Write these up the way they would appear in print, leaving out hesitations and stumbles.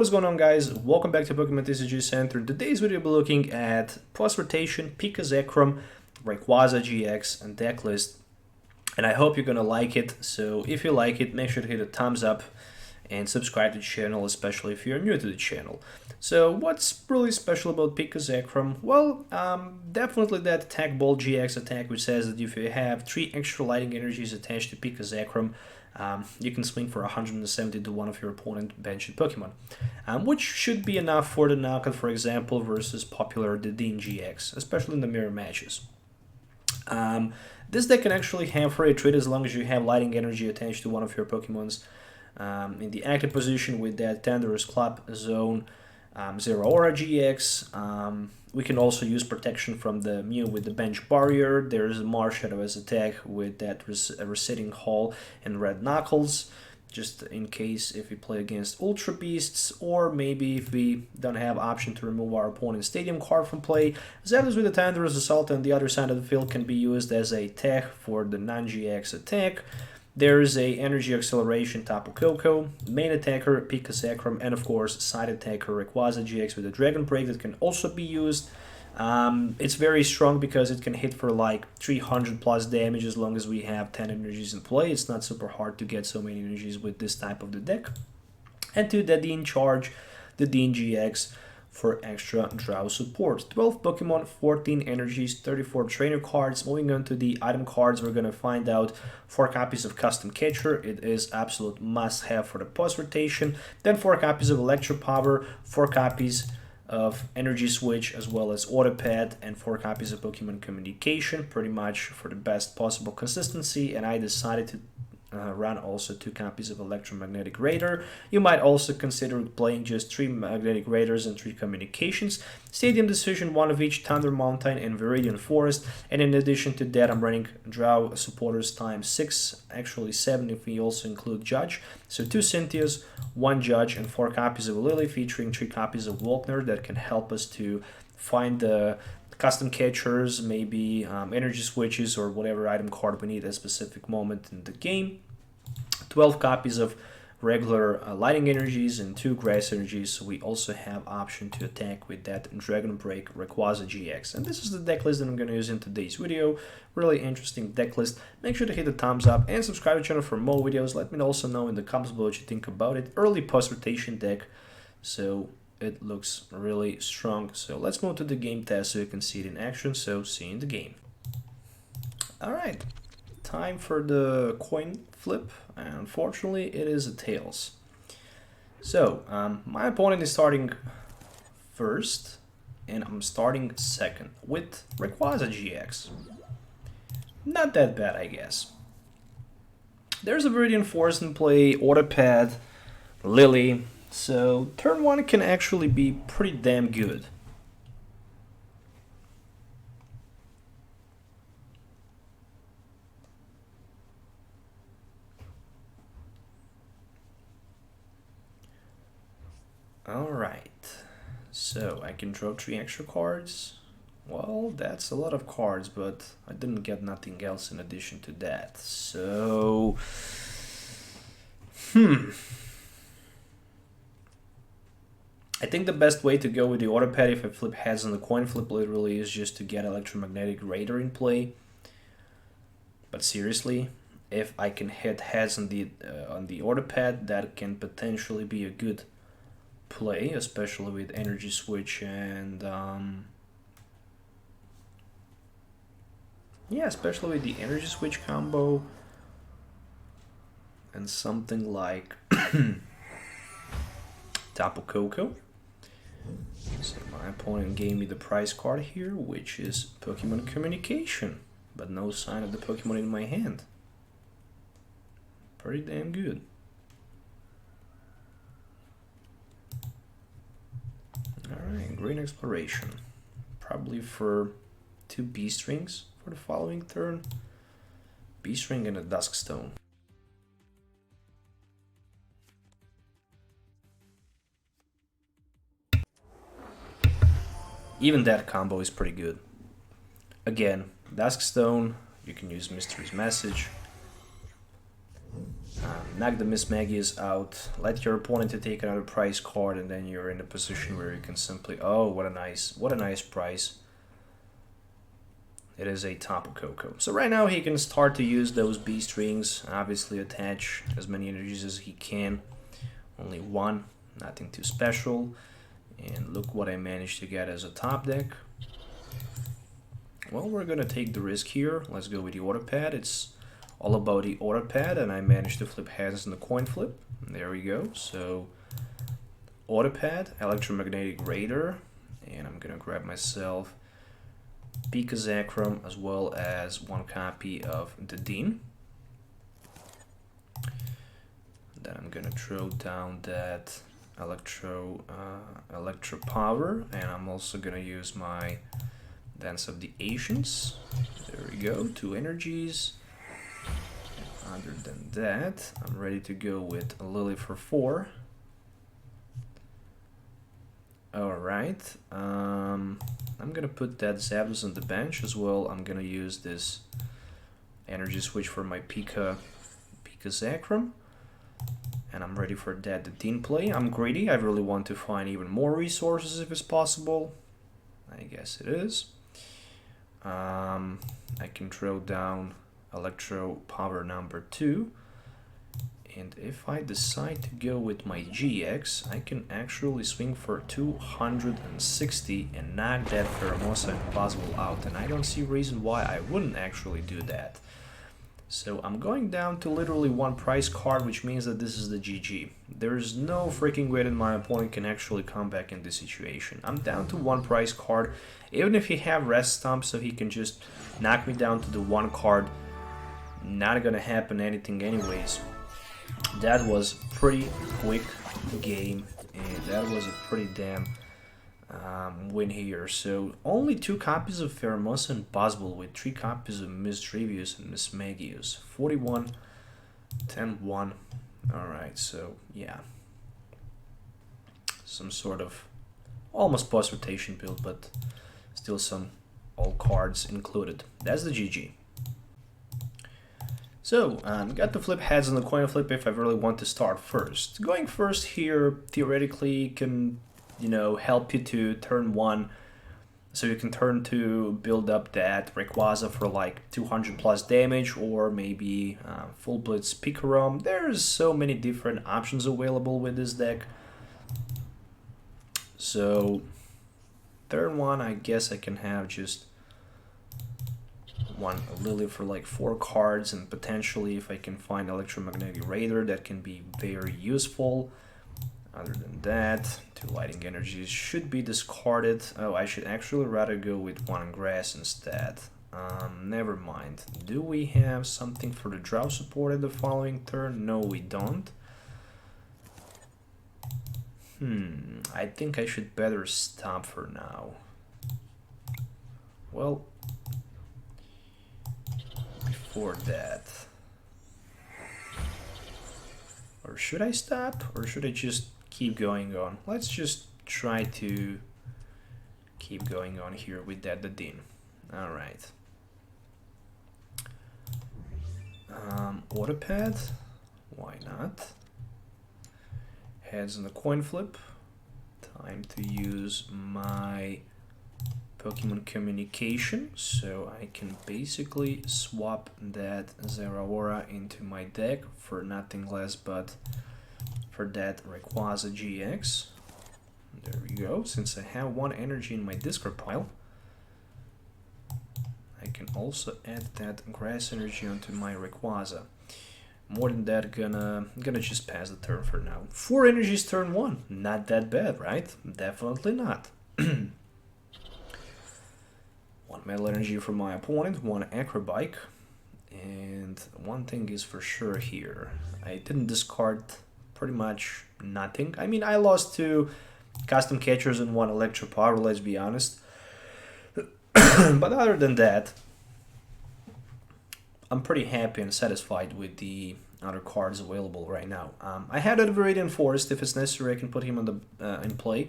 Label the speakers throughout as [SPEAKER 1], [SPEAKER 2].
[SPEAKER 1] what is going on, guys? Welcome back to Pokemon TCG Center. In today's video, we'll be looking at post-rotation, Pikachu&Zekrom, Rayquaza GX, and deck list. And I hope you're gonna like it. So if you like it, make sure to hit a thumbs up and subscribe to the channel, especially if you're new to the channel. So what's really special about Pikachu&Zekrom? Well, definitely that Attack Ball GX attack, which says that if you have 3 extra lighting energies attached to Pikachu&Zekrom, you can swing for 170 to one of your opponent benched Pokemon, which should be enough for the knockout, for example, versus popular Dedenne GX, especially in the mirror matches. This deck can actually have free trade as long as you have lighting energy attached to one of your Pokemons in the active position with that Thunderous Club Zone, Zero Aura GX. We can also use protection from the Mew with the Bench Barrier. There's a Marshadow as attack with that Receding Hall and Red Knuckles, just in case if we play against Ultra Beasts, or maybe if we don't have option to remove our opponent's Stadium card from play. Zapdos with the Thunderous Assault on the other side of the field can be used as a tech for the non-GX attack. There is a Energy Acceleration Tapu Koko, main attacker Pikachu&Zekrom, and of course side attacker Rayquaza GX with a Dragon Break that can also be used. It's very strong because it can hit for like 300 plus damage as long as we have 10 energies in play. It's not super hard to get so many energies with this type of the deck. And to Dedenne charge, the Dedenne GX for extra draw support. 12 Pokemon, 14 energies, 34 trainer cards. Moving on to the item cards, we're going to find out 4 copies of Custom Catcher. It is absolute must-have for the post-rotation. Then 4 copies of Electro Power, 4 copies of Energy Switch, as well as Autopad, and 4 copies of Pokemon Communication, pretty much for the best possible consistency. And I decided to run also 2 copies of Electromagnetic Radar. You might also consider playing just 3 Magnetic Radars and 3 Communications. Stadium Decision, 1 of each, Thunder Mountain and Viridian Forest. And in addition to that, I'm running Draw Supporters times 6, actually 7 if we also include Judge. So 2 Cynthias, 1 Judge, and 4 copies of Lily, featuring 3 copies of Walkner that can help us to find the custom catchers, maybe energy switches, or whatever item card we need at a specific moment in the game. 12 copies of regular lighting energies and 2 grass energies, so we also have option to attack with that Dragon Break Rayquaza GX. And this is the deck list that I'm going to use in today's video. Really interesting deck list. Make sure to hit the thumbs up and subscribe to the channel for more videos. Let me also know in the comments below what you think about it. Early post-rotation deck, so it looks really strong. So let's move to the game test so you can see it in action. So see you in the game. Alright, time for the coin flip. Unfortunately, it is a tails. So my opponent is starting first, and I'm starting second with Rayquaza GX. Not that bad, I guess. There's a Viridian Forest in play, Autopad, Lily. So turn 1 can actually be pretty damn good. Alright, so I can draw 3 extra cards. Well, that's a lot of cards, but I didn't get nothing else in addition to that. So, I think the best way to go with the Autopad if I flip heads on the coin flip literally is just to get Electromagnetic Radar in play. But seriously, if I can hit heads on the Autopad, that can potentially be a good play, especially with Energy Switch and yeah, especially with the Energy Switch combo and something like Tapu Koko. So my opponent gave me the prize card here, which is Pokemon Communication, but no sign of the Pokemon in my hand. Pretty damn good. Alright, Green Exploration. Probably for 2 B-Strings for the following turn. B-String and a Dusk Stone. Even that combo is pretty good. Again, Dusk Stone, you can use Mystery's Message. Knock the Miss Magius out, let your opponent to take another prize card, and then you're in a position where you can simply, oh, what a nice prize. It is a Tapu Koko. So right now he can start to use those beast rings, obviously attach as many energies as he can. Only one, nothing too special. And look what I managed to get as a top deck. Well, we're gonna take the risk here. Let's go with the auto pad. It's all about the auto pad, and I managed to flip heads in the coin flip. There we go. So auto pad, electromagnetic radar, and I'm gonna grab myself Pikachu&Zekrom as well as one copy of the Dean. Then I'm gonna throw down that electro power, and I'm also gonna use my Dance of the Asians. There we go, 2 energies. Other than that, I'm ready to go with a Lily for 4. Alright, I'm gonna put that Zapdos on the bench as well. I'm gonna use this energy switch for my Pikachu&Zekrom. And I'm ready for that the Dean play. I'm greedy, I really want to find even more resources if it's possible. I guess it is. I can throw down Electro Power number 2. And if I decide to go with my GX, I can actually swing for 260 and knock that Pheromosa Impossible out. And I don't see reason why I wouldn't actually do that. So I'm going down to literally 1 prize card, which means that this is the GG. There's no freaking way that my opponent can actually come back in this situation. I'm down to 1 prize card. Even if he have rest stomp, so he can just knock me down to the 1 card, not gonna happen anything anyways. That was pretty quick game, and that was a pretty damn win here. So only 2 copies of Pheromosa Impossible with 3 copies of Mischievous and Miss Magius. 41, 10-1. Alright, so yeah. Some sort of almost boss rotation build, but still some all cards included. That's the GG. So, got to flip heads on the coin flip if I really want to start first. Going first here theoretically can, you know, help you to turn 1, so you can turn to build up that Rayquaza for like 200 plus damage, or maybe full blitz Pikachu. There's so many different options available with this deck. So turn 1, I guess I can have just 1 Lily for like 4 cards, and potentially if I can find Electromagnetic Radar, that can be very useful. Other than that, 2 Lighting Energies should be discarded. Oh, I should actually rather go with 1 Grass instead. Never mind. Do we have something for the draw support at the following turn? No, we don't. I think I should better stop for now. Well, before that, or should I stop, or should I just keep going on? Let's just try to keep going on here with that the Dean. All right. Autopad, why not? Heads on the coin flip. Time to use my Pokemon communication, so I can basically swap that Zeraora into my deck for nothing less but for that Rayquaza GX. There we go. Since I have 1 energy in my discard pile, I can also add that grass energy onto my Rayquaza. More than that, gonna just pass the turn for now. 4 energies turn 1. Not that bad, right? Definitely not. 1 metal energy for my opponent, 1 acrobike, and one thing is for sure here. I didn't discard pretty much nothing. I mean, I lost 2 custom catchers and 1 electro power, let's be honest. But other than that, I'm pretty happy and satisfied with the other cards available right now. I had a Viridian Forest. If it's necessary, I can put him on the in play.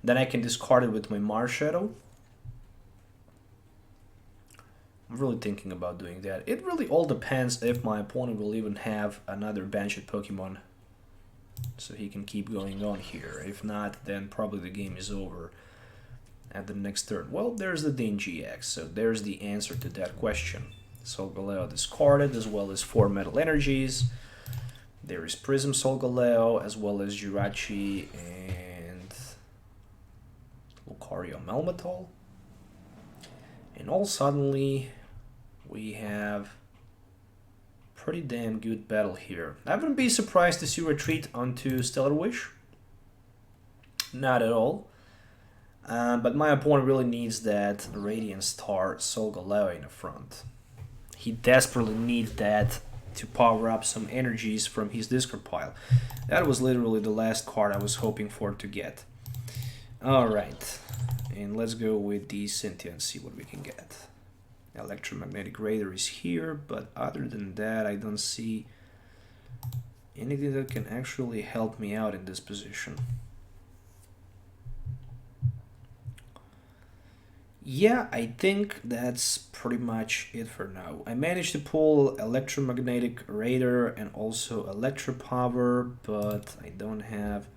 [SPEAKER 1] Then I can discard it with my Marshadow. I'm really thinking about doing that. It really all depends if my opponent will even have another banished Pokemon, so he can keep going on here. If not, then probably the game is over at the next turn. Well, there's the Din GX, so there's the answer to that question. Solgaleo discarded, as well as 4 Metal Energies. There is Prism Solgaleo, as well as Jirachi and Lucario Melmetal. And all suddenly, we have pretty damn good battle here. I wouldn't be surprised to see retreat onto Stellar Wish. Not at all. But my opponent really needs that Radiant Star Solgaleo in the front. He desperately needs that to power up some energies from his discard pile. That was literally the last card I was hoping for to get. Alright, and let's go with the Cynthia and see what we can get. Electromagnetic Raider is here, but other than that I don't see anything that can actually help me out in this position. Yeah, I think that's pretty much it for now. I managed to pull Electromagnetic Raider and also Electropower, but I don't have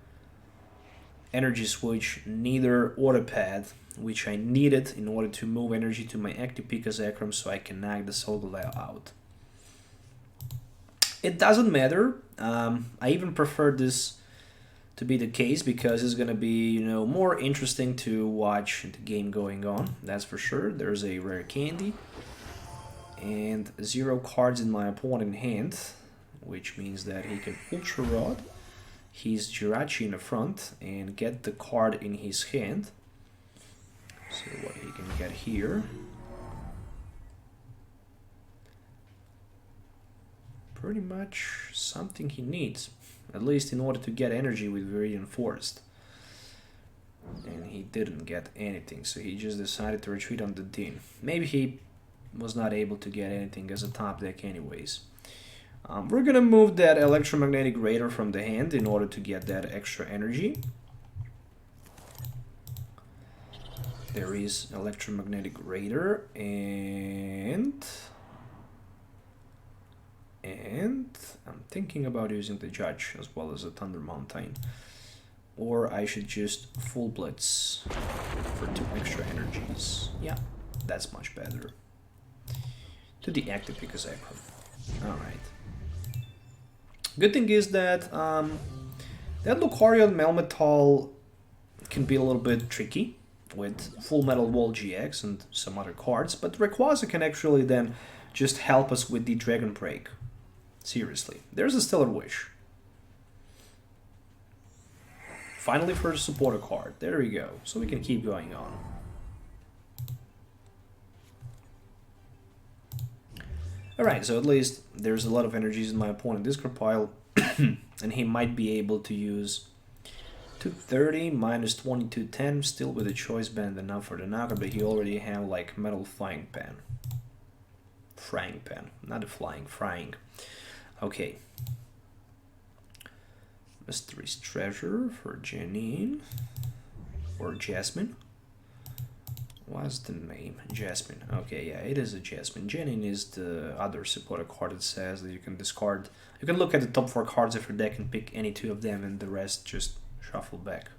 [SPEAKER 1] Energy Switch, neither Autopad, which I needed in order to move energy to my active Pikachu&Zekrom so I can knock the Solgaleo out. It doesn't matter. I even prefer this to be the case because it's gonna be, you know, more interesting to watch the game going on. That's for sure. There's a rare candy and 0 cards in my opponent's hand, which means that he can Ultra Rod his Jirachi in the front and get the card in his hand. So what he can get here. Pretty much something he needs, at least in order to get energy with Viridian Forest. And he didn't get anything, so he just decided to retreat on the Din. Maybe he was not able to get anything as a top deck anyways. We're gonna move that Electromagnetic Raider from the hand in order to get that extra energy. There is Electromagnetic Raider and I'm thinking about using the Judge as well as a Thunder Mountain. Or I should just full blitz for 2 extra energies. Yeah, that's much better. To the active Pikachu&Zekrom. Alright. Good thing is that that Lucario and Melmetal can be a little bit tricky with Full Metal Wall GX and some other cards, but Rayquaza can actually then just help us with the Dragon Break. Seriously. There's a Stellar Wish. Finally for the supporter card. There we go. So we can keep going on. Alright, so at least there's a lot of energies in my opponent's discard pile. And he might be able to use 230 minus 2210, still with a choice band enough for the knocker, but he already have like Metal Frying Pan. Frying Pan, not a flying, frying. Okay. Mystery's Treasure for Janine. Or Jasmine. What's the name? Jasmine. Okay, yeah, it is a Jasmine. Janine is the other supporter card that says that you can discard. You can look at the top 4 cards of your deck and pick any 2 of them and the rest just shuffle back.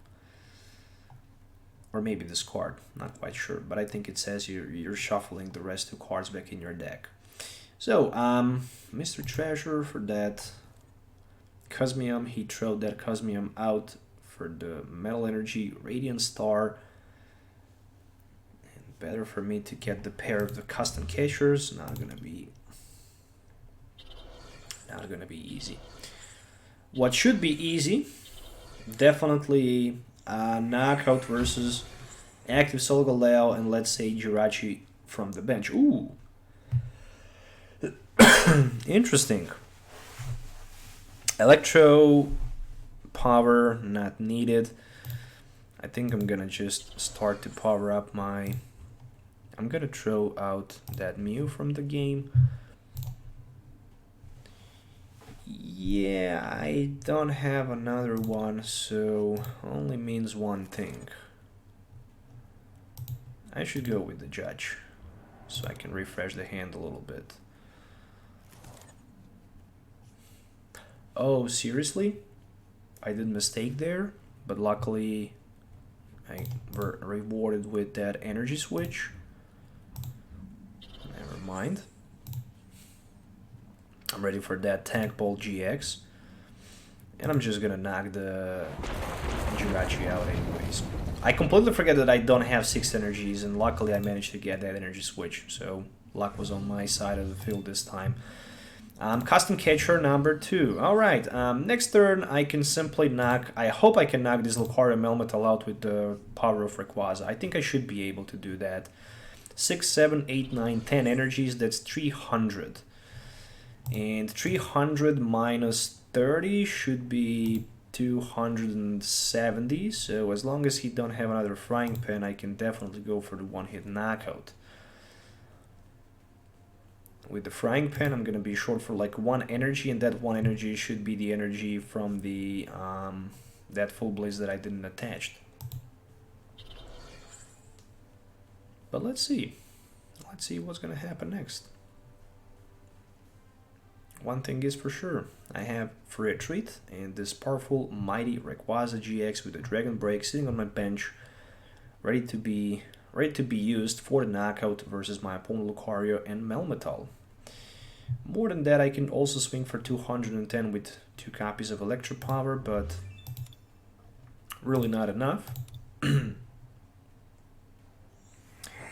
[SPEAKER 1] Or maybe discard, not quite sure. But I think it says you're shuffling the rest 2 cards back in your deck. So, Mr. Treasure for that Cosmium, he threw that Cosmium out for the Metal Energy Radiant Star. And better for me to get the pair of the custom catchers. Not gonna be easy. What should be easy, definitely knockout versus active Solgaleo and let's say Jirachi from the bench. Ooh. Interesting. Electro power not needed. I think I'm gonna just start to power up my... I'm gonna throw out that Mew from the game. Yeah, I don't have another one, so only means one thing. I should go with the Judge. so I can refresh the hand a little bit. Oh, seriously? I did a mistake there, but luckily I were rewarded with that energy switch. Never mind. I'm ready for that Tank Ball GX. And I'm just gonna knock the Jirachi out anyways. I completely forget that I don't have 6 energies, and luckily I managed to get that energy switch, so luck was on my side of the field this time. Custom catcher number 2. Alright, next turn I can simply knock, I hope I can knock this Lucario Melmetal out with the power of Rayquaza. I think I should be able to do that. 6, 7, 8, 9, 10 energies, that's 300. And 300 minus 30 should be 270, so as long as he don't have another frying pan, I can definitely go for the one-hit knockout. With the frying pan, I'm gonna be short for like 1 energy, and that 1 energy should be the energy from the that full blaze that I didn't attach. But let's see what's gonna happen next. One thing is for sure, I have free retreat and this powerful, mighty Rayquaza GX with a Dragon Break sitting on my bench, ready to be used for the knockout versus my opponent Lucario and Melmetal. More than that, I can also swing for 210 with 2 copies of Electro Power, but really not enough. And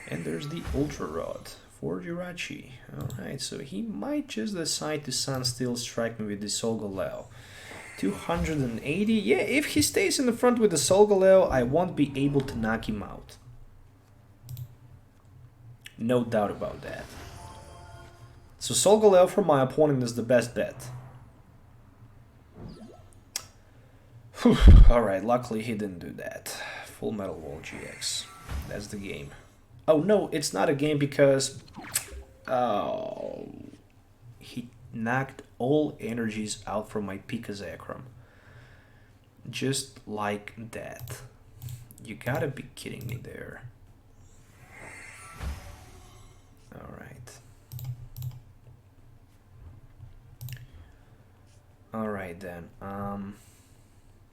[SPEAKER 1] there's the Ultra Rod for Jirachi. Alright, so he might just decide to Sunsteel strike me with the Solgaleo. 280. Yeah, if he stays in the front with the Solgaleo, I won't be able to knock him out. No doubt about that. So Solgaleo for my opponent is the best bet. Alright, luckily he didn't do that. Full Metal Wall GX. That's the game. Oh no, it's not a game because he knocked all energies out from my Pikachu&Zekrom. Just like that. You gotta be kidding me there. Alright. Alright then.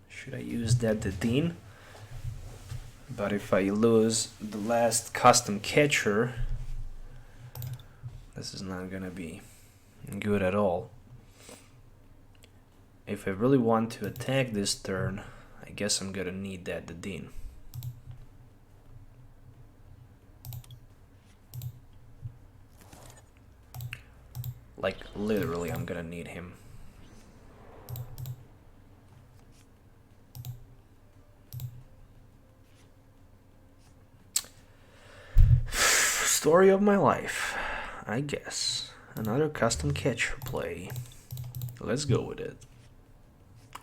[SPEAKER 1] Should I use that Dedenne? But if I lose the last custom catcher, this is not gonna be good at all. If I really want to attack this turn, I guess I'm gonna need that Dedenne. Like, literally, I'm gonna need him. Story of my life, I guess. Another custom catcher play. Let's go with it.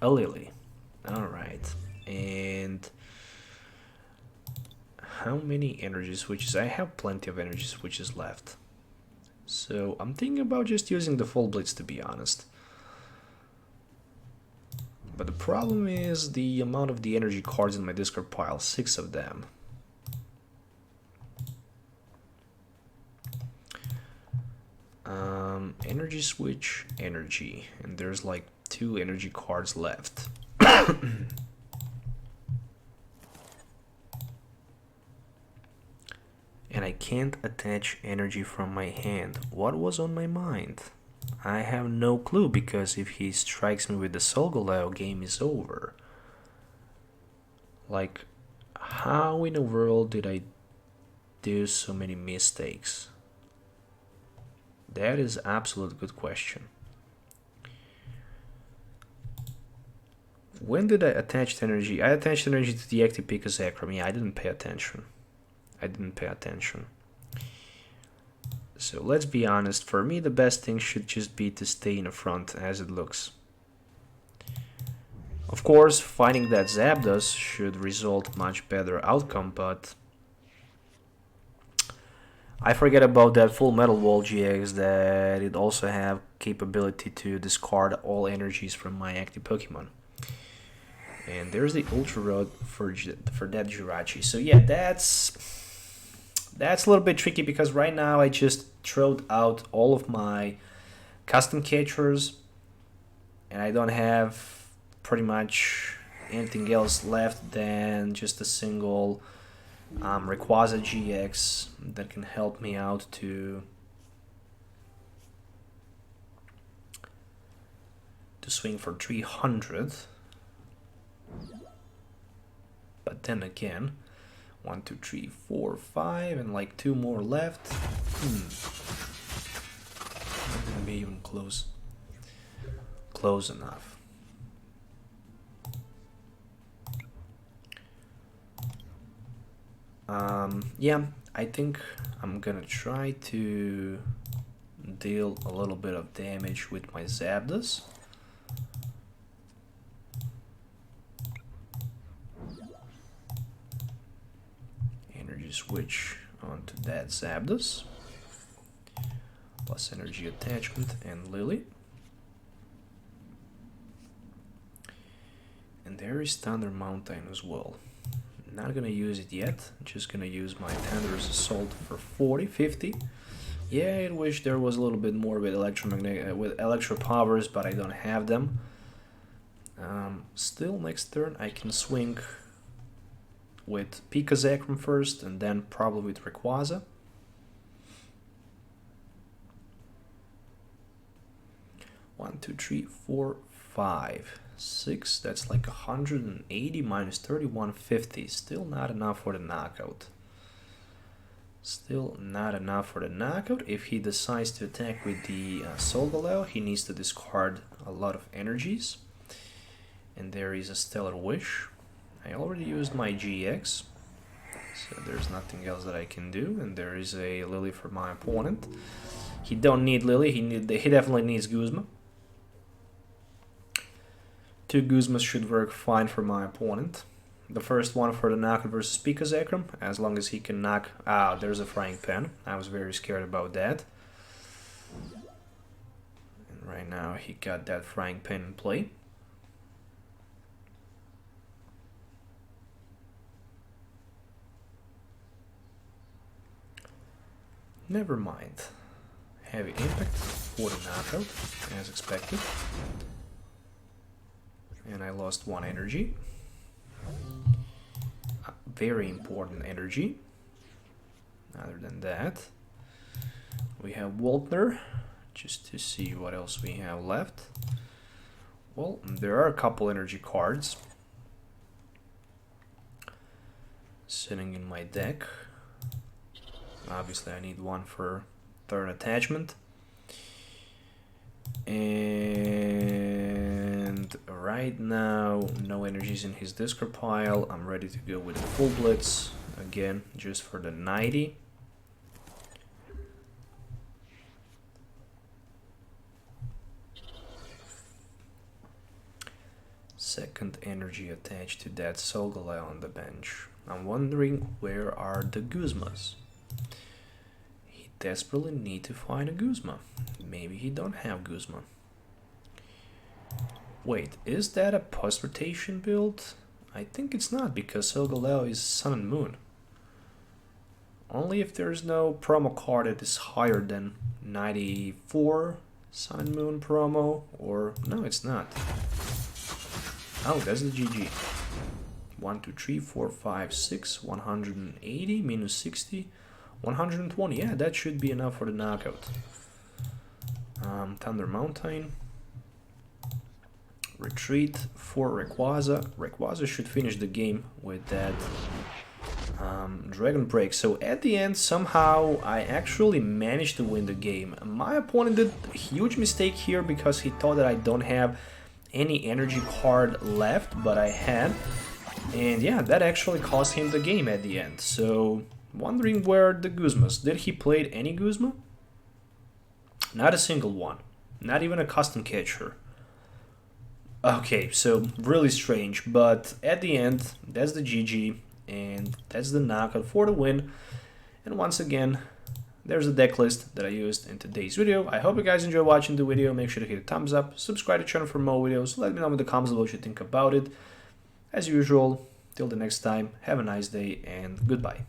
[SPEAKER 1] A Lily. Alright. And how many energy switches? I have plenty of energy switches left. So I'm thinking about just using the full blitz, to be honest. But the problem is the amount of the energy cards in my discard pile. 6 of them. Energy switch, energy, and there's like 2 energy cards left. And I can't attach energy from my hand. What was on my mind? I have no clue, because if he strikes me with the Solgaleo, game is over. Like, how in the world did I do so many mistakes? That is absolute good question. When did I attach energy? I attached energy to the active Pikachu&Zekrom. Yeah, I didn't pay attention. So let's be honest, for me the best thing should just be to stay in the front as it looks. Of course, finding that Zapdos should result much better outcome, but I forget about that Full Metal Wall GX, that it also have capability to discard all energies from my active Pokemon. And there's the Ultra Rod for that Jirachi. So yeah, that's That's a little bit tricky because right now I just throwed out all of my custom catchers and I don't have pretty much anything else left than just a single Rayquaza GX that can help me out to swing for 300. But then again, 1, 2, 3, 4, 5, and like 2 more left. Not gonna be even close enough. Yeah, I think I'm gonna try to deal a little bit of damage with my Zapdos. Energy switch onto that Zapdos. Plus energy attachment and Lily. And there is Thunder Mountain as well. Not gonna use it yet, I'm just gonna use my Thunderous Assault for 40, 50. Yeah, I wish there was a little bit more with electro powers, but I don't have them. Still, next turn I can swing with Pikachu&Zekrom first, and then probably with Rayquaza. One, two, three, four, 5, 6, that's like 180 minus 3150. Still not enough for the knockout. Still not enough for the knockout. If he decides to attack with the Solgaleo, he needs to discard a lot of energies. And there is a Stellar Wish. I already used my GX, so there's nothing else that I can do. And there is a Lily for my opponent. He don't need Lily, he definitely needs Guzma. 2 Guzmas should work fine for my opponent. The first one for the knockout versus Pikachu&Zekrom, as long as he can knock... Ah, there's a Frying Pan. I was very scared about that. And right now he got that Frying Pan in play. Never mind. Heavy Impact for the knockout, as expected. And I lost 1 energy. Very important energy. Other than that, we have Waltner, just to see what else we have left. Well, there are a couple energy cards sitting in my deck. Obviously I need one for third attachment. And right now, no energies in his discard pile. I'm ready to go with a full blitz again, just for the 90. Second energy attached to that Solgaleo on the bench. I'm wondering, where are the Guzmas? He desperately need to find a Guzma. Maybe he don't have Guzma. Wait, is that a post-rotation build? I think it's not, because Solgaleo is Sun and Moon. Only if there's no promo card that is higher than 94 Sun and Moon promo, or... no, it's not. Oh, that's the GG. 1, 2, 3, 4, 5, 6, 180, minus 60, 120. Yeah, that should be enough for the knockout. Thunder Mountain. Retreat for Rayquaza. Rayquaza should finish the game with that Dragon Break. So at the end, somehow, I actually managed to win the game. My opponent did a huge mistake here because he thought that I don't have any energy card left, but I had. And yeah, that actually cost him the game at the end. So, wondering where the Guzmas. Did he play any Guzma? Not a single one. Not even a custom catcher. Okay, so really strange, but at the end, that's the GG, and that's the knockout for the win. And once again, there's a deck list that I used in today's video. I hope you guys enjoyed watching the video. Make sure to hit a thumbs up, subscribe to the channel for more videos, let me know in the comments below what you think about it. As usual, till the next time, have a nice day and goodbye.